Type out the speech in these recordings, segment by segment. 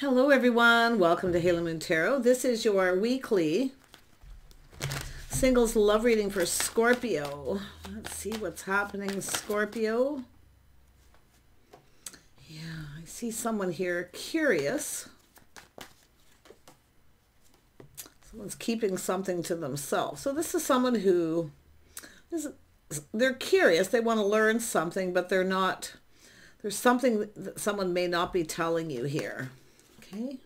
Hello everyone, welcome to Halo Moon Tarot. This is your weekly singles love reading for Scorpio. Let's see what's happening, Scorpio. Yeah, I see someone here curious. Someone's keeping something to themselves. So this is someone who they're curious, they want to learn something, but they're not, there's something that someone may not be telling you here. Okay.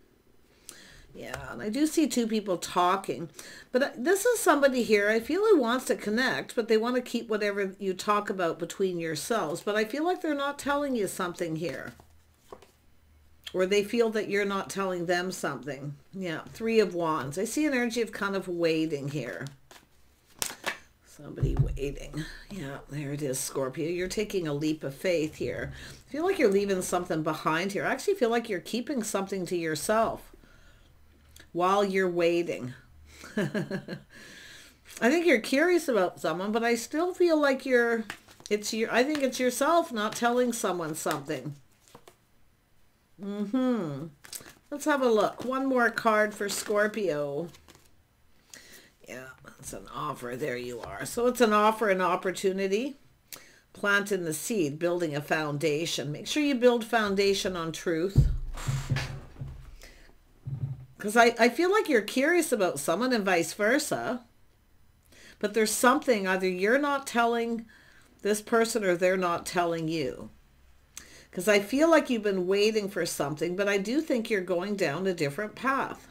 Yeah, and I do see two people talking, but this is somebody here, I feel who wants to connect, but they want to keep whatever you talk about between yourselves, but I feel like they're not telling you something here, or they feel that you're not telling them something. Yeah, Three of Wands. I see an energy of kind of waiting here. Somebody waiting. Yeah, there it is, Scorpio. You're taking a leap of faith here. I feel like you're leaving something behind here. I actually feel like you're keeping something to yourself while you're waiting. I think you're curious about someone, but I still feel like I think it's yourself not telling someone something. Let's have a look. One more card for Scorpio. Yeah, it's an offer. There you are. So it's an offer, an opportunity. Planting the seed, building a foundation. Make sure you build foundation on truth. Because I feel like you're curious about someone and vice versa. But there's something, either you're not telling this person or they're not telling you. Because I feel like you've been waiting for something, but I do think you're going down a different path.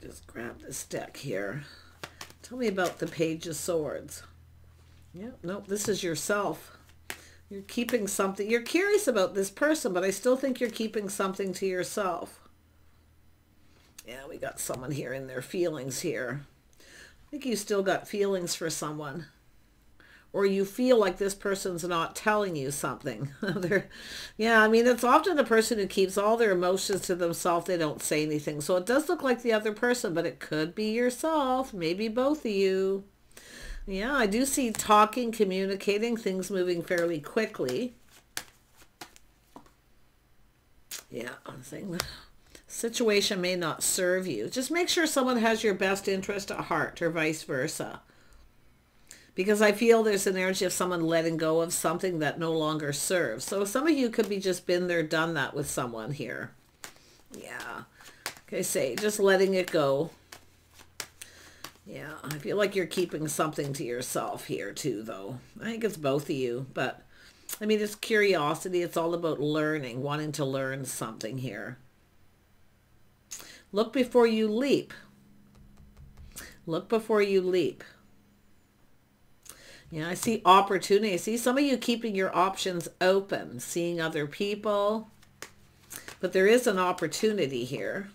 Just grab this deck here. Tell me about the Page of Swords. Yeah, nope, this is yourself. You're keeping something. You're curious about this person, but I still think you're keeping something to yourself. Yeah, we got someone here in their feelings here. I think you still got feelings for someone. Or you feel like this person's not telling you something. Yeah, I mean, it's often a person who keeps all their emotions to themselves. They don't say anything. So it does look like the other person, but it could be yourself. Maybe both of you. Yeah, I do see talking, communicating, things moving fairly quickly. Yeah, I'm saying the situation may not serve you. Just make sure someone has your best interest at heart or vice versa. Because I feel there's an energy of someone letting go of something that no longer serves. So some of you could be just been there, done that with someone here. Yeah. Okay, say just letting it go. Yeah, I feel like you're keeping something to yourself here too, though. I think it's both of you. But, I mean, it's curiosity. It's all about learning, wanting to learn something here. Look before you leap. Look before you leap. Yeah, I see opportunity. I see some of you keeping your options open, seeing other people. But there is an opportunity here.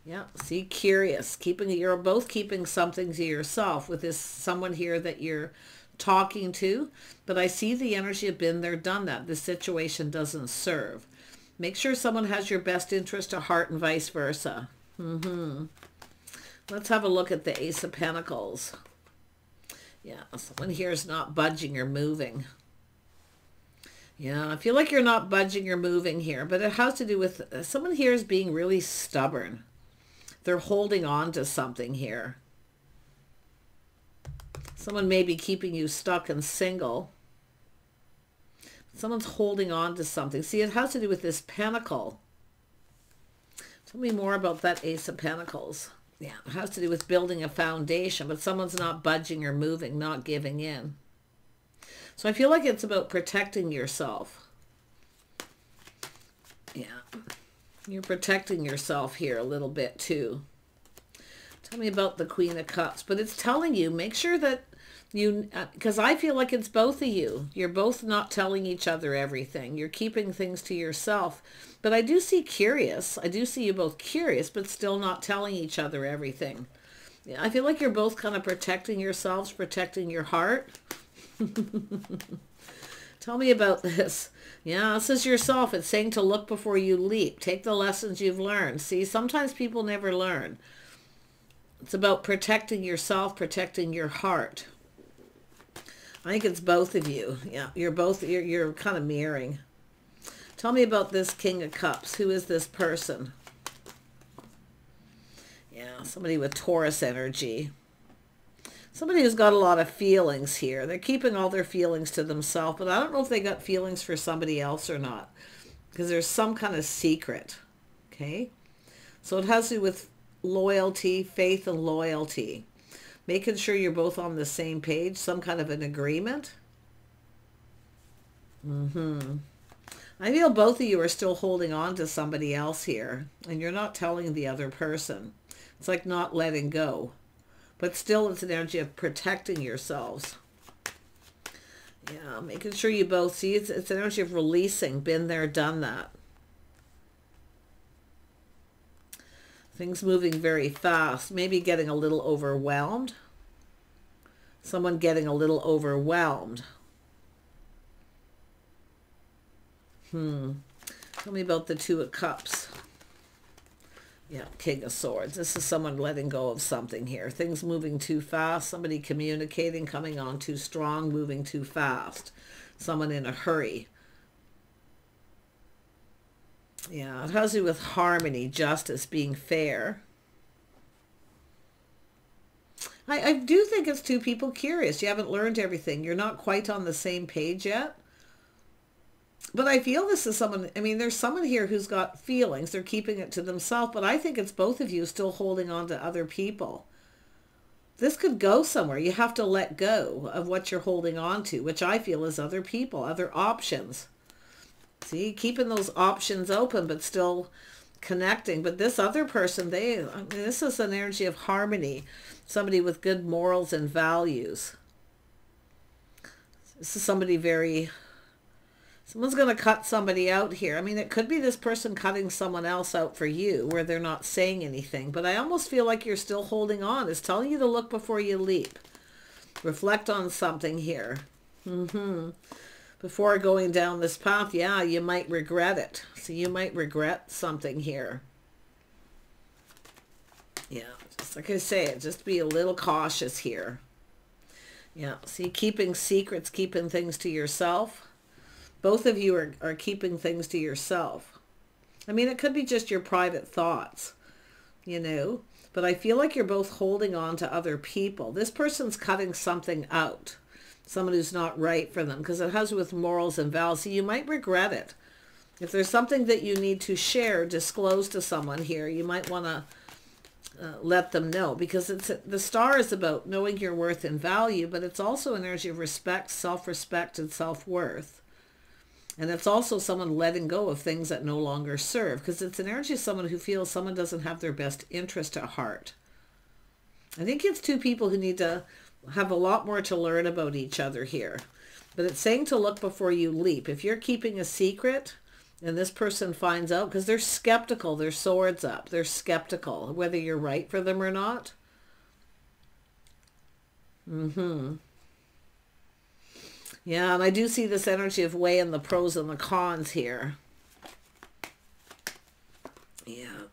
Yeah, see, curious. You're both keeping something to yourself with this someone here that you're talking to. But I see the energy of been there, done that. This situation doesn't serve. Make sure someone has your best interest at heart and vice versa. Let's have a look at the Ace of Pentacles. Yeah, someone here is not budging or moving. Yeah, I feel like you're not budging or moving here, but it has to do with someone here is being really stubborn. They're holding on to something here. Someone may be keeping you stuck and single. Someone's holding on to something. See, it has to do with this pentacle. Tell me more about that Ace of Pentacles. Yeah, it has to do with building a foundation, but someone's not budging or moving, not giving in. So I feel like it's about protecting yourself. Yeah, you're protecting yourself here a little bit too. Tell me about the Queen of Cups, but it's telling you, make sure that you, because I feel like it's both of you. You're both not telling each other everything. You're keeping things to yourself. But I do see curious. I do see you both curious, but still not telling each other everything. Yeah, I feel like you're both kind of protecting yourselves, protecting your heart. Tell me about this. Yeah, this is yourself. It's saying to look before you leap. Take the lessons you've learned. See, sometimes people never learn. It's about protecting yourself, protecting your heart. I think it's both of you. Yeah, you're kind of mirroring. Tell me about this King of Cups. Who is this person? Yeah, somebody with Taurus energy. Somebody who's got a lot of feelings here. They're keeping all their feelings to themselves, but I don't know if they got feelings for somebody else or not, because there's some kind of secret. Okay? So it has to do with loyalty, faith and loyalty. Making sure you're both on the same page, some kind of an agreement. I feel both of you are still holding on to somebody else here, and you're not telling the other person. It's like not letting go. But still, it's an energy of protecting yourselves. Yeah, making sure you both see it's an energy of releasing. Been there, done that. Things moving very fast. Maybe getting a little overwhelmed. Someone getting a little overwhelmed. Tell me about the Two of Cups. Yeah, King of Swords. This is someone letting go of something here. Things moving too fast. Somebody communicating, coming on too strong, moving too fast. Someone in a hurry. Yeah, it has to do with harmony, justice, being fair. I do think it's two people curious. You haven't learned everything. You're not quite on the same page yet. But I feel this is someone, I mean, there's someone here who's got feelings. They're keeping it to themselves. But I think it's both of you still holding on to other people. This could go somewhere. You have to let go of what you're holding on to, which I feel is other people, other options. See, keeping those options open, but still connecting. But this other person, this is an energy of harmony. Somebody with good morals and values. This is somebody someone's going to cut somebody out here. I mean, it could be this person cutting someone else out for you where they're not saying anything. But I almost feel like you're still holding on. It's telling you to look before you leap. Reflect on something here. Before going down this path, yeah, you might regret it. So you might regret something here. Yeah, just like I say, just be a little cautious here. Yeah, see, keeping secrets, keeping things to yourself. Both of you are keeping things to yourself. I mean, it could be just your private thoughts, you know. But I feel like you're both holding on to other people. This person's cutting something out. Someone who's not right for them. Because it has with morals and values. So you might regret it. If there's something that you need to share, disclose to someone here, you might want to let them know. Because the star is about knowing your worth and value. But it's also an energy of respect, self-respect, and self-worth. And it's also someone letting go of things that no longer serve. Because it's an energy of someone who feels someone doesn't have their best interest at heart. I think it's two people who need to have a lot more to learn about each other here. But it's saying to look before you leap. If you're keeping a secret and this person finds out, because they're skeptical, their swords up. They're skeptical whether you're right for them or not. Yeah, and I do see this energy of weighing the pros and the cons here. Yeah.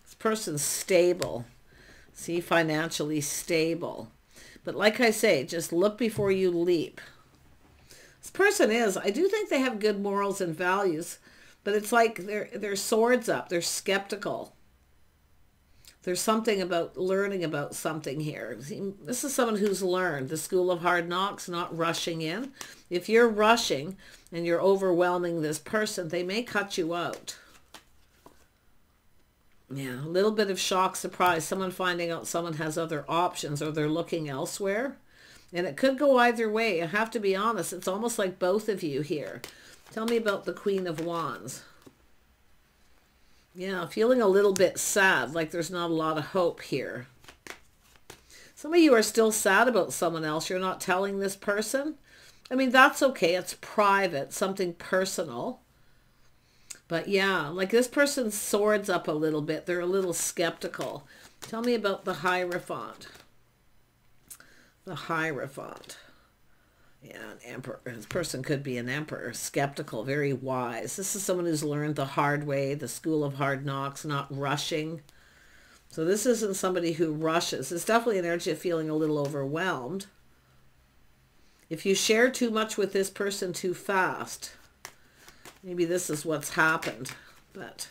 This person's stable. See, financially stable. But like I say, just look before you leap. This person I do think they have good morals and values, but it's like their swords up. They're skeptical. There's something about learning about something here. This is someone who's learned the school of hard knocks, not rushing in. If you're rushing and you're overwhelming this person, they may cut you out. Yeah, a little bit of shock, surprise. Someone finding out someone has other options or they're looking elsewhere. And it could go either way. I have to be honest. It's almost like both of you here. Tell me about the Queen of Wands. Yeah, feeling a little bit sad, like there's not a lot of hope here. Some of you are still sad about someone else. You're not telling this person. I mean, that's okay. It's private, something personal. But yeah, like this person's swords up a little bit. They're a little skeptical. Tell me about the Hierophant. The Hierophant. Yeah, an emperor. This person could be an emperor. Skeptical, very wise. This is someone who's learned the hard way, the school of hard knocks, not rushing. So this isn't somebody who rushes. It's definitely an energy of feeling a little overwhelmed. If you share too much with this person too fast, maybe this is what's happened. But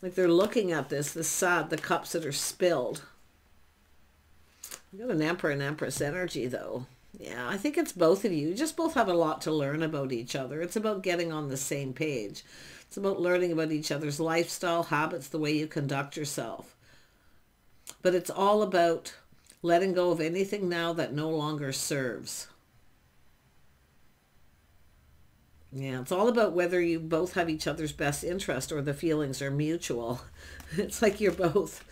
like they're looking at this sad, the cups that are spilled. We got an Emperor and Empress energy though. Yeah, I think it's both of you. You just both have a lot to learn about each other. It's about getting on the same page. It's about learning about each other's lifestyle, habits, the way you conduct yourself. But it's all about letting go of anything now that no longer serves. Yeah, it's all about whether you both have each other's best interest or the feelings are mutual. It's like you're both.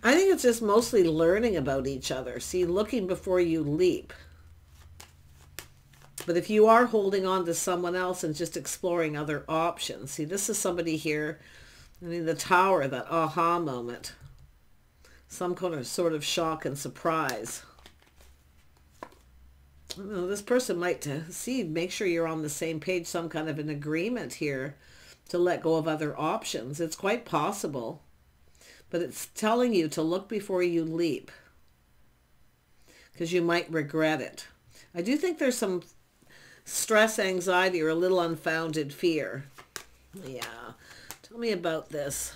I think it's just mostly learning about each other. See, looking before you leap. But if you are holding on to someone else and just exploring other options, see, this is somebody here, I mean, the Tower, that aha moment, some kind of sort of shock and surprise. I don't know, this person might make sure you're on the same page, some kind of an agreement here to let go of other options. It's quite possible, but it's telling you to look before you leap because you might regret it. I do think there's some stress, anxiety, or a little unfounded fear. Yeah. Tell me about this.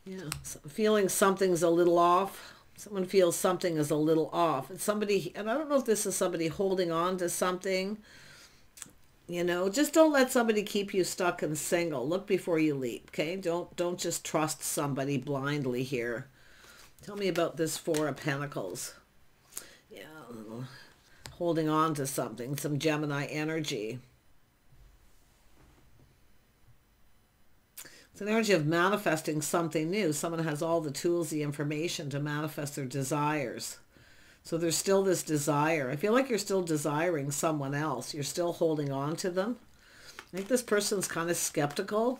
Yeah. Feeling something's a little off. Someone feels something is a little off. It's somebody, and I don't know if this is somebody holding on to something. You know, just don't let somebody keep you stuck and single. Look before you leap, okay? Don't just trust somebody blindly here. Tell me about this Four of Pentacles. Yeah, holding on to something, some Gemini energy. It's an energy of manifesting something new. Someone has all the tools, the information to manifest their desires. So there's still this desire. I feel like you're still desiring someone else. You're still holding on to them. I think this person's kind of skeptical.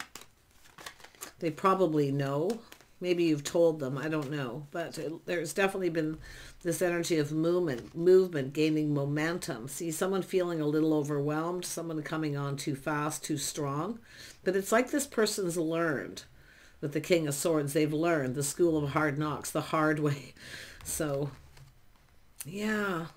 They probably know. Maybe you've told them, I don't know. But there's definitely been this energy of movement, gaining momentum. See, someone feeling a little overwhelmed, someone coming on too fast, too strong. But it's like this person's learned with the King of Swords. They've learned the school of hard knocks, the hard way. So, yeah.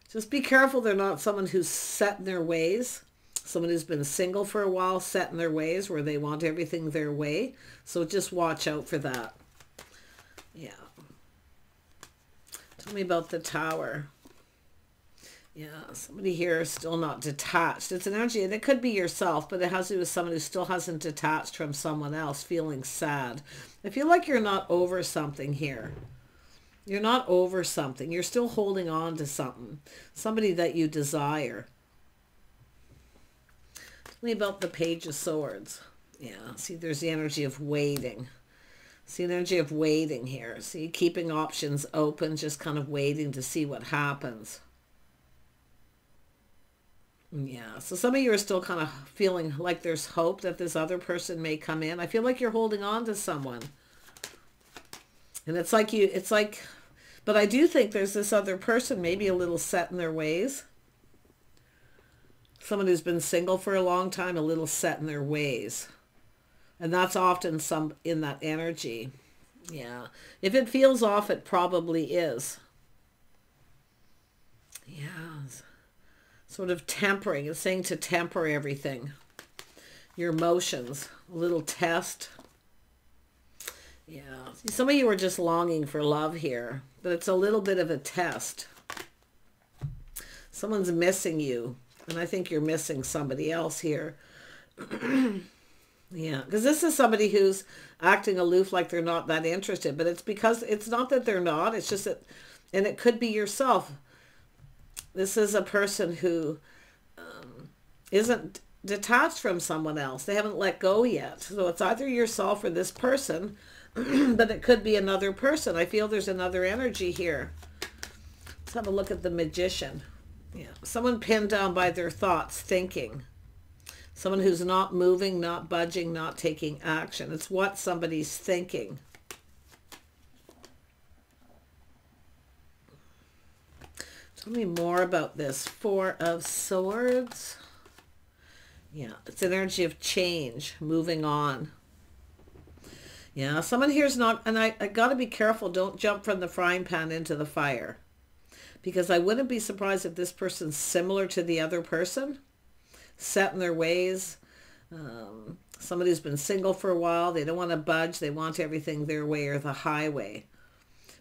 Just be careful they're not someone who's set in their ways. Someone who's been single for a while, set in their ways, where they want everything their way. So just watch out for that. Yeah. Tell me about the Tower. Yeah, somebody here is still not detached. It's an energy, and it could be yourself, but it has to do with someone who still hasn't detached from someone else, feeling sad. I feel like you're not over something here. You're not over something. You're still holding on to something. Somebody that you desire. Tell me about the Page of Swords. Yeah, see, there's the energy of waiting. See, the energy of waiting here. See, keeping options open, just kind of waiting to see what happens. Yeah, so some of you are still kind of feeling like there's hope that this other person may come in. I feel like you're holding on to someone. And it's like, but I do think there's this other person, maybe a little set in their ways. Someone who's been single for a long time, a little set in their ways. And that's often some in that energy. Yeah. If it feels off, it probably is. Yeah. Sort of tempering. It's saying to temper everything. Your emotions. A little test. Yeah. See, some of you are just longing for love here. But it's a little bit of a test. Someone's missing you. And I think you're missing somebody else here. Yeah, because this is somebody who's acting aloof, like they're not that interested. But it's because it's not that they're not. It's just that, and it could be yourself. This is a person who isn't detached from someone else. They haven't let go yet. So it's either yourself or this person, but it could be another person. I feel there's another energy here. Let's have a look at the Magician. Yeah, someone pinned down by their thoughts, thinking. Someone who's not moving, not budging, not taking action. It's what somebody's thinking. Tell me more about this. Four of Swords. Yeah, it's an energy of change, moving on. Yeah, someone here's not, and I got to be careful. Don't jump from the frying pan into the fire. because I wouldn't be surprised if this person's similar to the other person, set in their ways. Somebody who's been single for a while, they don't want to budge, they want everything their way or the highway.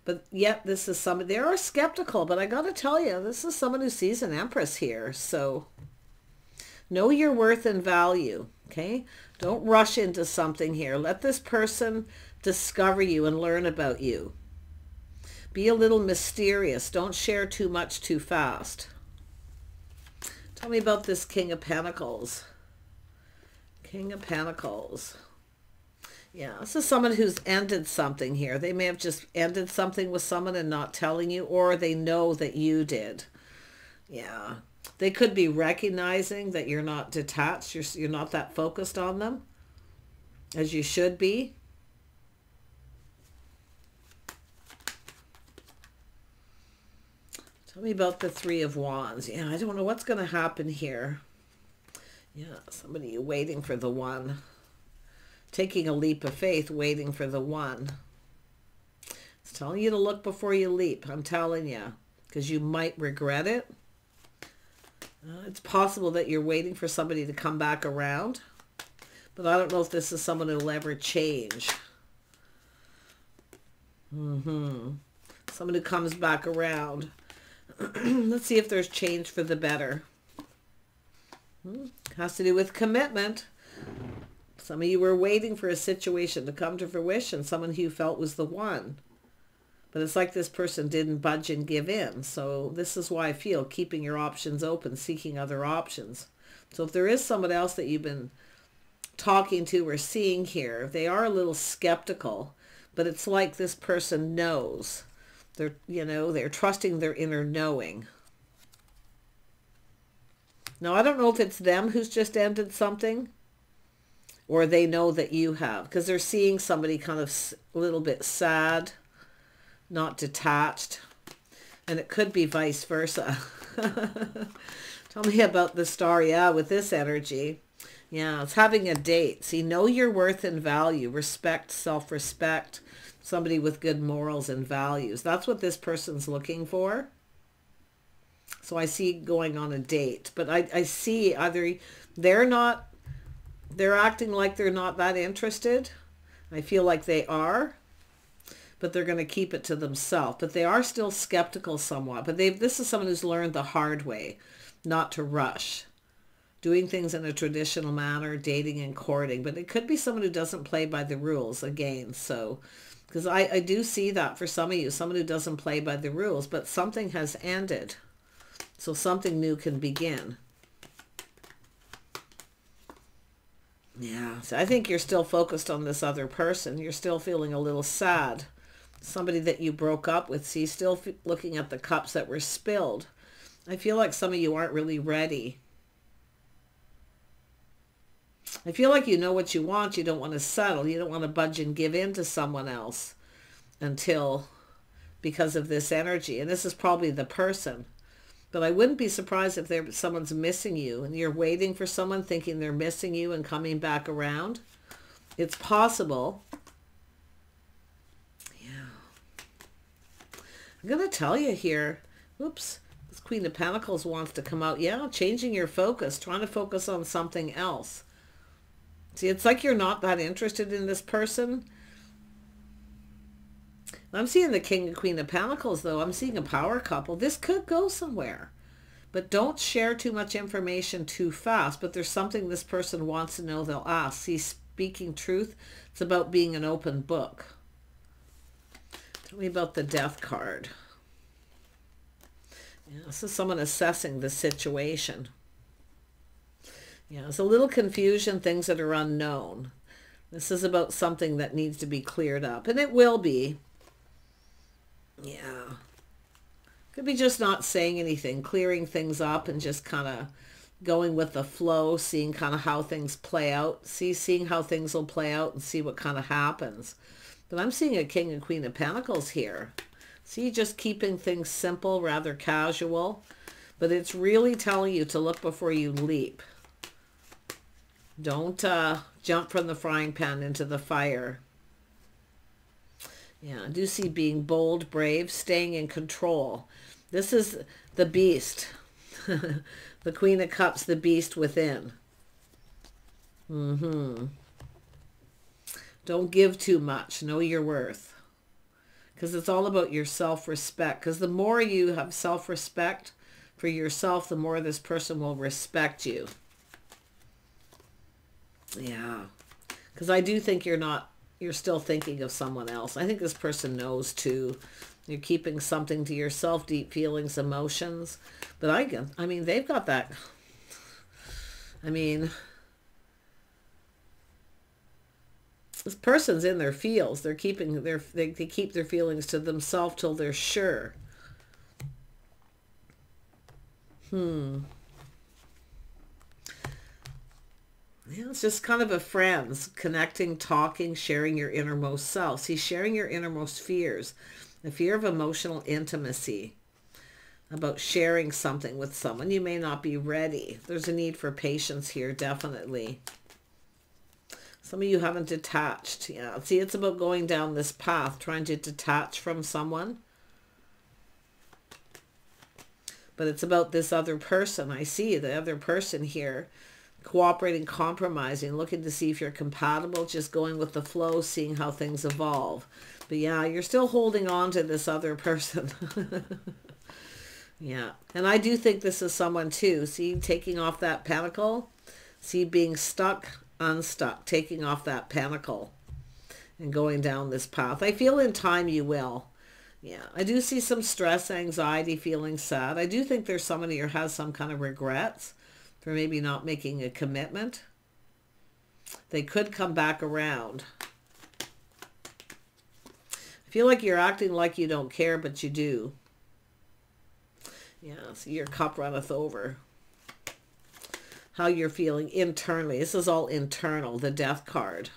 But yet this is somebody, they are skeptical, but I got to tell you, this is someone who sees an Empress here. So know your worth and value, okay? Don't rush into something here. Let this person discover you and learn about you. Be a little mysterious. Don't share too much too fast. Tell me about this King of Pentacles. King of Pentacles. Yeah, this is someone who's ended something here. They may have just ended something with someone and not telling you, or they know that you did. Yeah. They could be recognizing that you're not detached. You're not that focused on them as you should be. Tell me about the Three of Wands. Yeah, I don't know what's going to happen here. Yeah, somebody waiting for the one. Taking a leap of faith, waiting for the one. It's telling you to look before you leap. I'm telling you, because you might regret it. It's possible that you're waiting for somebody to come back around. But I don't know if this is someone who will ever change. Someone who comes back around. Let's see if there's change for the better. Has to do with commitment. Some of you were waiting for a situation to come to fruition. Someone who you felt was the one. But it's like this person didn't budge and give in. So this is why I feel keeping your options open, seeking other options. So if there is someone else that you've been talking to or seeing here, they are a little skeptical. But it's like this person knows. They're, you know, they're trusting their inner knowing. Now, I don't know if it's them who's just ended something, or they know that you have, because they're seeing somebody kind of a little bit sad, not detached, and it could be vice versa. Tell me about the star. Yeah, with this energy. Yeah, it's having a date. See, know your worth and value. Respect, self-respect. Somebody with good morals and values. That's what this person's looking for. So I see going on a date. But I see either they're acting like they're not that interested. I feel like they are. But they're going to keep it to themselves. But they are still skeptical somewhat. But this is someone who's learned the hard way, not to rush. Doing things in a traditional manner, dating and courting. But it could be someone who doesn't play by the rules again. So, because I do see that for some of you, someone who doesn't play by the rules. But something has ended. So something new can begin. Yeah, so I think you're still focused on this other person. You're still feeling a little sad. Somebody that you broke up with. See, still looking at the cups that were spilled. I feel like some of you aren't really ready. I feel like you know what you want. You don't want to settle. You don't want to budge and give in to someone else until, because of this energy. And this is probably the person. But I wouldn't be surprised if someone's missing you and you're waiting for someone thinking they're missing you and coming back around. It's possible. Yeah. I'm going to tell you here. Oops. This Queen of Pentacles wants to come out. Yeah, changing your focus. Trying to focus on something else. See, it's like you're not that interested in this person. I'm seeing the King and Queen of Pentacles, though. I'm seeing a power couple. This could go somewhere. But don't share too much information too fast. But there's something this person wants to know, they'll ask. See, speaking truth, it's about being an open book. Tell me about the Death card. Yeah, this is someone assessing the situation. Yeah, there's a little confusion, things that are unknown. This is about something that needs to be cleared up. And it will be. Yeah. Could be just not saying anything, clearing things up and just kind of going with the flow, seeing kind of how things play out. Seeing how things will play out and see what kind of happens. But I'm seeing a King and Queen of Pentacles here. See, just keeping things simple, rather casual. But it's really telling you to look before you leap. Don't jump from the frying pan into the fire. Yeah, I do see being bold, brave, staying in control. This is the beast. The Queen of Cups, the beast within. Don't give too much. Know your worth. Because it's all about your self-respect. Because the more you have self-respect for yourself, the more this person will respect you. Yeah. Because I do think you're still thinking of someone else. I think this person knows too. You're keeping something to yourself, deep feelings, emotions. But I mean, they've got that. I mean, this person's in their feels. They're keeping they keep their feelings to themselves till they're sure. Yeah, it's just kind of a friends, connecting, talking, sharing your innermost self. See, sharing your innermost fears, the fear of emotional intimacy, about sharing something with someone. You may not be ready. There's a need for patience here, definitely. Some of you haven't detached. Yeah, see, it's about going down this path, trying to detach from someone. But it's about this other person. I see the other person here. Cooperating, compromising, looking to see if you're compatible, just going with the flow, seeing how things evolve. But yeah, you're still holding on to this other person. Yeah. And I do think this is someone too. See, taking off that pentacle. See, being stuck, unstuck, taking off that pentacle and going down this path. I feel in time you will. Yeah, I do see some stress, anxiety, feeling sad. I do think there's somebody who has some kind of regrets for maybe not making a commitment. They could come back around. I feel like you're acting like you don't care, but you do. Yeah, so your cup runneth over. How you're feeling internally. This is all internal, the Death card.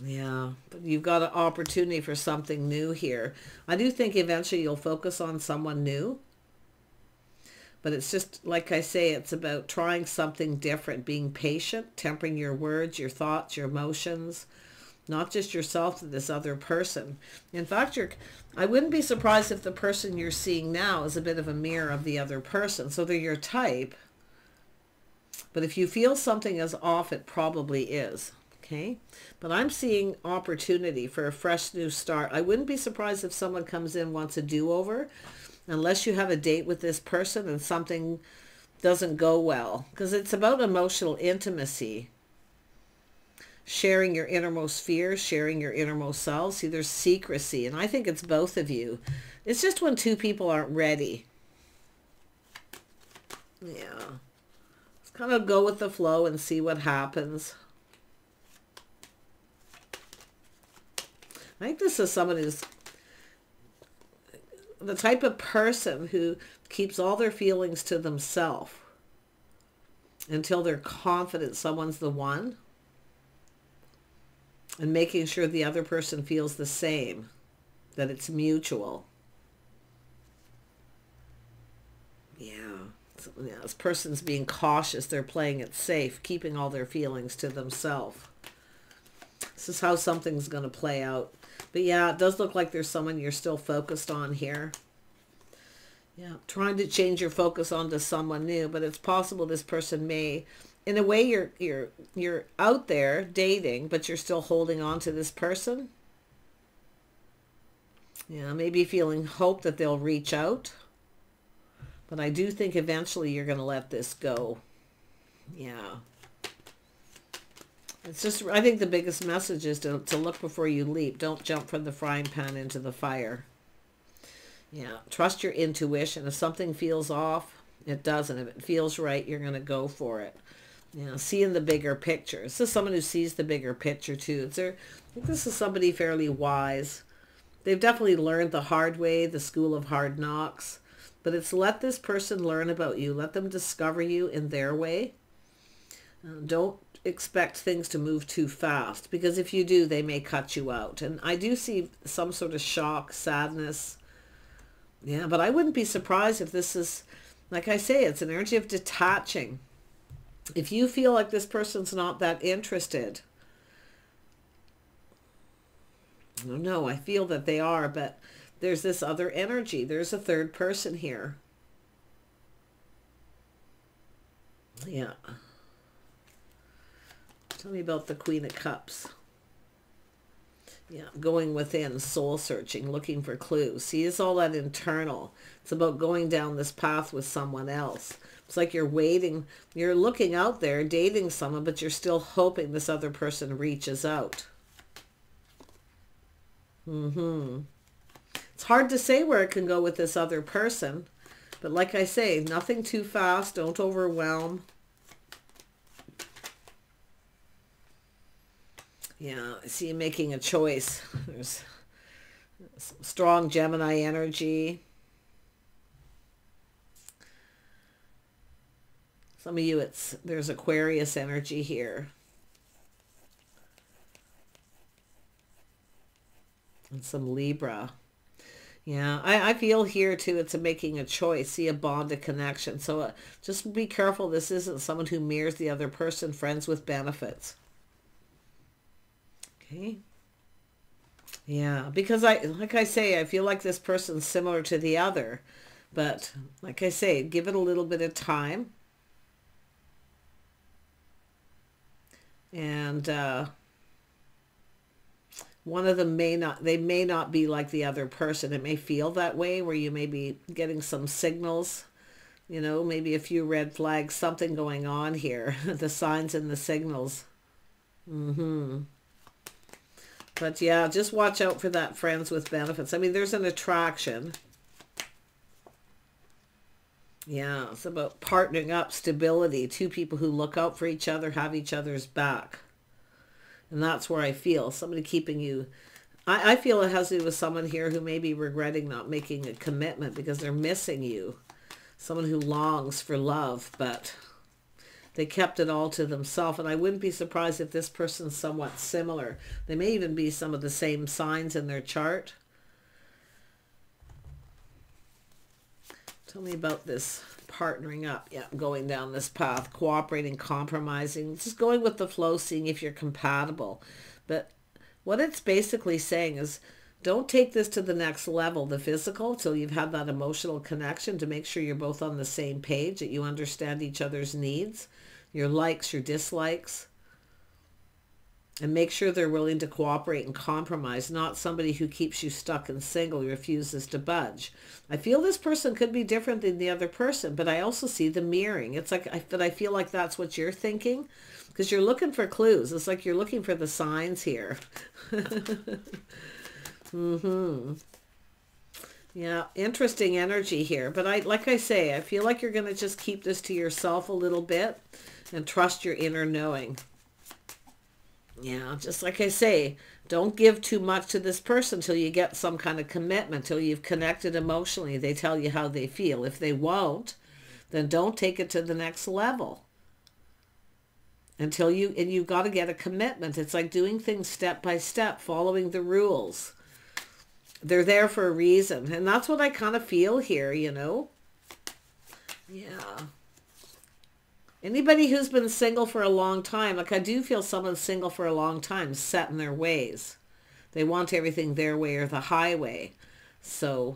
Yeah, but you've got an opportunity for something new here. I do think eventually you'll focus on someone new. But it's just, like I say, it's about trying something different, being patient, tempering your words, your thoughts, your emotions, not just yourself, but this other person. In fact, I wouldn't be surprised if the person you're seeing now is a bit of a mirror of the other person. So they're your type. But if you feel something is off, it probably is. Okay? But I'm seeing opportunity for a fresh new start. I wouldn't be surprised if someone comes in, wants a do-over. Unless you have a date with this person and something doesn't go well. Because it's about emotional intimacy. Sharing your innermost fears, sharing your innermost selves. See, there's secrecy. And I think it's both of you. It's just when two people aren't ready. Yeah. Let's kind of go with the flow and see what happens. I think this is someone who's the type of person who keeps all their feelings to themselves until they're confident someone's the one, and making sure the other person feels the same, that it's mutual. Yeah, this person's being cautious. They're playing it safe, keeping all their feelings to themselves. This is how something's going to play out. But yeah, it does look like there's someone you're still focused on here. Yeah, trying to change your focus onto someone new, but it's possible this person may, in a way, you're out there dating, but you're still holding on to this person. Yeah, maybe feeling hope that they'll reach out. But I do think eventually you're going to let this go. Yeah. It's just, I think the biggest message is to look before you leap. Don't jump from the frying pan into the fire. Yeah, trust your intuition. If something feels off, it doesn't. If it feels right, you're going to go for it. You know, seeing the bigger picture. This is someone who sees the bigger picture too. I think this is somebody fairly wise. They've definitely learned the hard way, the school of hard knocks. But it's let this person learn about you. Let them discover you in their way. Don't expect things to move too fast, because if you do, they may cut you out. And I do see some sort of shock, sadness. Yeah, but I wouldn't be surprised if this is, like I say, it's an energy of detaching. If you feel like this person's not that interested, I don't know. I feel that they are, but there's this other energy. There's a third person here. Yeah. Tell me about the Queen of Cups. Yeah, going within, soul searching, looking for clues. See, it's all that internal. It's about going down this path with someone else. It's like you're waiting, you're looking out there, dating someone, but you're still hoping this other person reaches out. It's hard to say where it can go with this other person. But like I say, nothing too fast. Don't overwhelm. Yeah, I see you making a choice. There's some strong Gemini energy. Some of you, there's Aquarius energy here. And some Libra. Yeah, I feel here too, it's making a choice. See a bond, a connection. So just be careful. This isn't someone who mirrors the other person, friends with benefits. Okay. Yeah, because like I say, I feel like this person's similar to the other. But like I say, give it a little bit of time. And one of them may not be like the other person. It may feel that way, where you may be getting some signals, you know, maybe a few red flags, something going on here. The signs and the signals. But yeah, just watch out for that friends with benefits. I mean, there's an attraction. Yeah, it's about partnering up, stability. Two people who look out for each other, have each other's back. And that's where I feel somebody keeping you. I feel it has to do with someone here who may be regretting not making a commitment because they're missing you. Someone who longs for love, but they kept it all to themselves. And I wouldn't be surprised if this person's somewhat similar. They may even be some of the same signs in their chart. Tell me about this partnering up. Yeah, going down this path, cooperating, compromising, just going with the flow, seeing if you're compatible. But what it's basically saying is, don't take this to the next level, the physical, till you've had that emotional connection, to make sure you're both on the same page, that you understand each other's needs, your likes, your dislikes. And make sure they're willing to cooperate and compromise, not somebody who keeps you stuck and single, refuses to budge. I feel this person could be different than the other person, but I also see the mirroring. It's like, but I feel like that's what you're thinking, because you're looking for clues. It's like you're looking for the signs here. Yeah, interesting energy here. But like I say, I feel like you're going to just keep this to yourself a little bit and trust your inner knowing. Yeah, just like I say, don't give too much to this person till you get some kind of commitment, till you've connected emotionally. They tell you how they feel. If they won't, then don't take it to the next level. And you've got to get a commitment. It's like doing things step by step, following the rules. They're there for a reason. And that's what I kind of feel here, you know? Yeah. Anybody who's been single for a long time, like I do feel someone's single for a long time, set in their ways. They want everything their way or the highway. So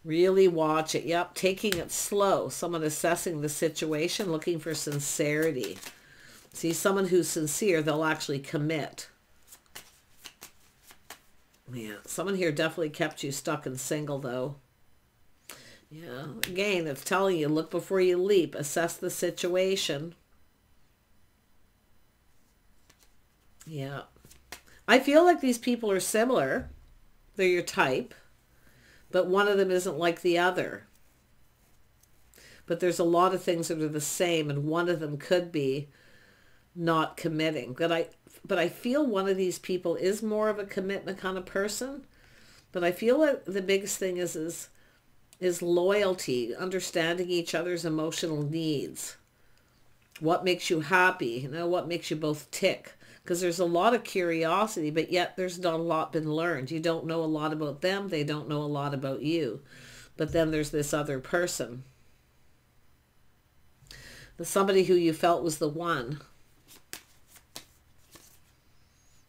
really watch it. Yep, taking it slow. Someone assessing the situation, looking for sincerity. See, someone who's sincere, they'll actually commit. Yeah, someone here definitely kept you stuck and single, though. Yeah, again, it's telling you, look before you leap. Assess the situation. Yeah. I feel like these people are similar. They're your type. But one of them isn't like the other. But there's a lot of things that are the same, and one of them could be not committing. But I feel one of these people is more of a commitment kind of person. But I feel like the biggest thing is loyalty, understanding each other's emotional needs. What makes you happy? You know, what makes you both tick? Because there's a lot of curiosity, but yet there's not a lot been learned. You don't know a lot about them. They don't know a lot about you. But then there's this other person. Somebody who you felt was the one.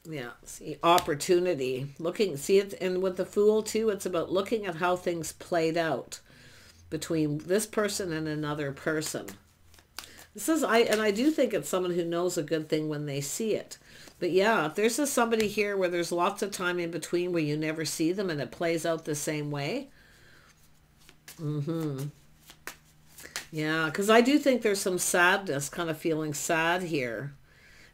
Yeah, see, opportunity. Looking, see it, and with the Fool too, it's about looking at how things played out between this person and another person. This is, and I do think it's someone who knows a good thing when they see it. But yeah, if there's somebody here where there's lots of time in between where you never see them and it plays out the same way. Yeah, because I do think there's some sadness, kind of feeling sad here.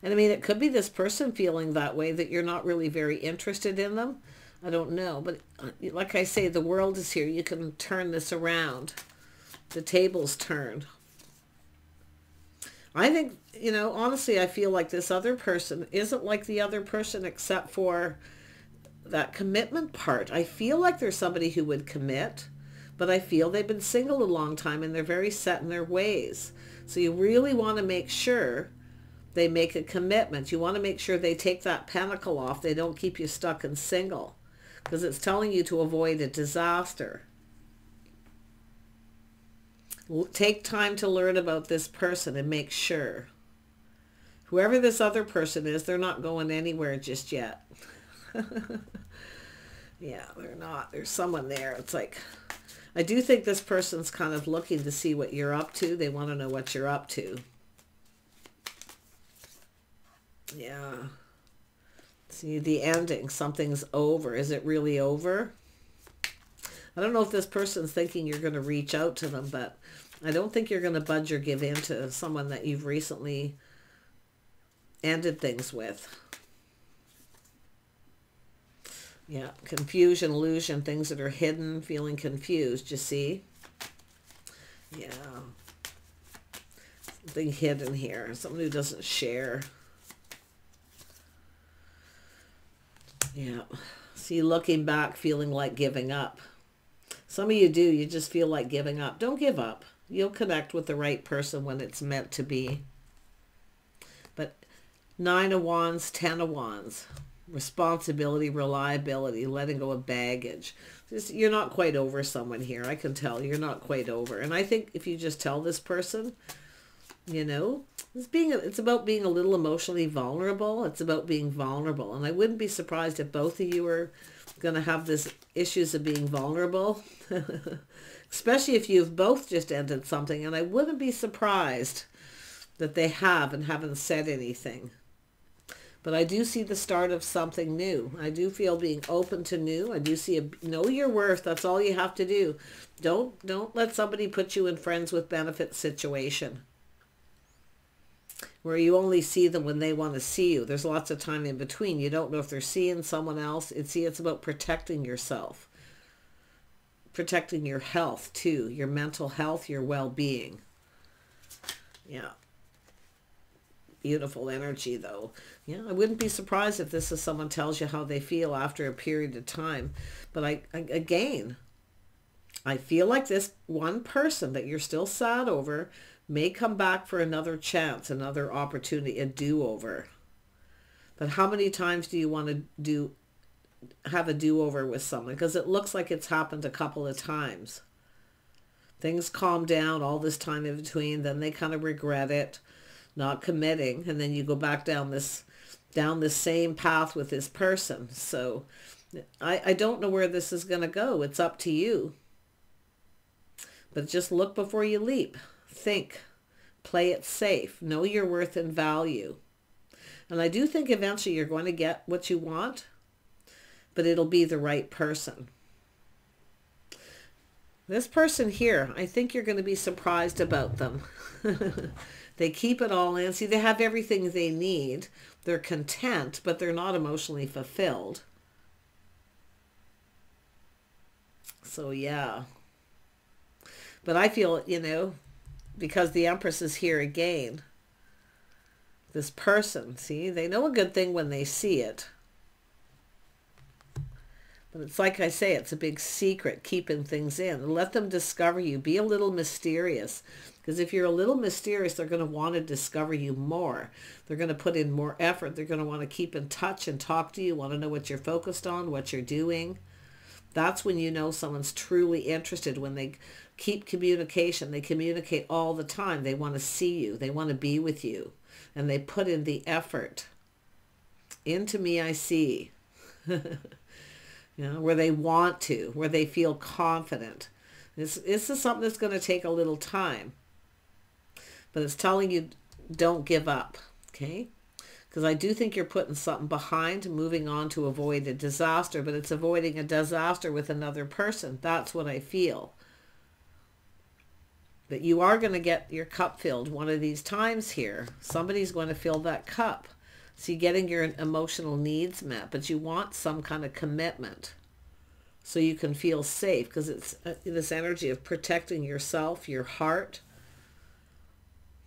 And I mean, it could be this person feeling that way, that you're not really very interested in them. I don't know. But like I say, the world is here. You can turn this around. The table's turned. I think, you know, honestly, I feel like this other person isn't like the other person except for that commitment part. I feel like there's somebody who would commit, but I feel they've been single a long time and they're very set in their ways. So you really want to make sure they make a commitment. You want to make sure they take that pentacle off. They don't keep you stuck and single, because it's telling you to avoid a disaster. Take time to learn about this person and make sure. Whoever this other person is, they're not going anywhere just yet. Yeah, they're not. There's someone there. It's like, I do think this person's kind of looking to see what you're up to. They want to know what you're up to. Yeah. See, the ending. Something's over. Is it really over? I don't know if this person's thinking you're going to reach out to them, but I don't think you're going to budge or give in to someone that you've recently ended things with. Yeah, confusion, illusion, things that are hidden, feeling confused, you see? Yeah. Something hidden here. Someone who doesn't share. Yeah. See, looking back, feeling like giving up. Some of you do. You just feel like giving up. Don't give up. You'll connect with the right person when it's meant to be. But 9 of Wands, 10 of Wands. Responsibility, reliability, letting go of baggage. You're not quite over someone here. I can tell you're not quite over. And I think if you just tell this person, you know, it's about being a little emotionally vulnerable. It's about being vulnerable. And I wouldn't be surprised if both of you are going to have this issues of being vulnerable. Especially if you've both just ended something. And I wouldn't be surprised that they have and haven't said anything. But I do see the start of something new. I do feel being open to new. I do see know your worth. That's all you have to do. Don't let somebody put you in friends with benefits situation where you only see them when they want to see you. There's lots of time in between. You don't know if they're seeing someone else. It's about protecting yourself. Protecting your health too. Your mental health, your well-being. Yeah. Beautiful energy though. Yeah, I wouldn't be surprised if this is someone tells you how they feel after a period of time. But again, I feel like this one person that you're still sad over may come back for another chance, another opportunity, a do-over. But how many times do you want to have a do-over with someone? Because it looks like it's happened a couple of times. Things calm down all this time in between, then they kind of regret it, not committing, and then you go back down this same path with this person. So I don't know where this is going to go. It's up to you. But just look before you leap. Think. Play it safe. Know your worth and value. And I do think eventually you're going to get what you want, but it'll be the right person. This person here, I think you're going to be surprised about them. They keep it all in. See, they have everything they need. They're content, but they're not emotionally fulfilled. So, yeah. But I feel, you know, because the Empress is here again, this person, see, they know a good thing when they see it. But it's like I say, it's a big secret, keeping things in. Let them discover you. Be a little mysterious. Because if you're a little mysterious, they're going to want to discover you more. They're going to put in more effort. They're going to want to keep in touch and talk to you, want to know what you're focused on, what you're doing. That's when you know someone's truly interested, when they keep communication. They communicate all the time. They want to see you. They want to be with you. And they put in the effort Into me I see. You know, where they want to, where they feel confident. This is something that's going to take a little time. But it's telling you don't give up, okay? Because I do think you're putting something behind, moving on to avoid a disaster, but it's avoiding a disaster with another person. That's what I feel. But you are going to get your cup filled one of these times here. Somebody's going to fill that cup. So you're getting your emotional needs met, but you want some kind of commitment so you can feel safe, because it's this energy of protecting yourself, your heart.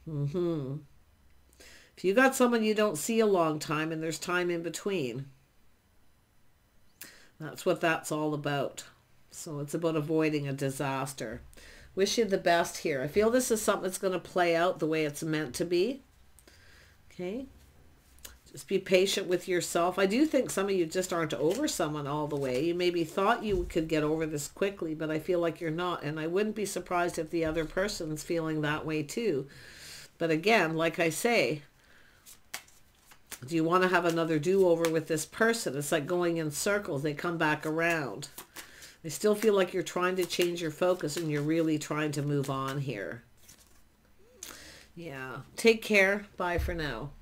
If you got someone you don't see a long time and there's time in between, that's what that's all about. So it's about avoiding a disaster. Wish you the best here. I feel this is something that's going to play out the way it's meant to be. Okay. Just be patient with yourself. I do think some of you just aren't over someone all the way. You maybe thought you could get over this quickly, but I feel like you're not. And I wouldn't be surprised if the other person's feeling that way too. But again, like I say, do you want to have another do-over with this person? It's like going in circles. They come back around. I still feel like you're trying to change your focus and you're really trying to move on here. Yeah. Take care. Bye for now.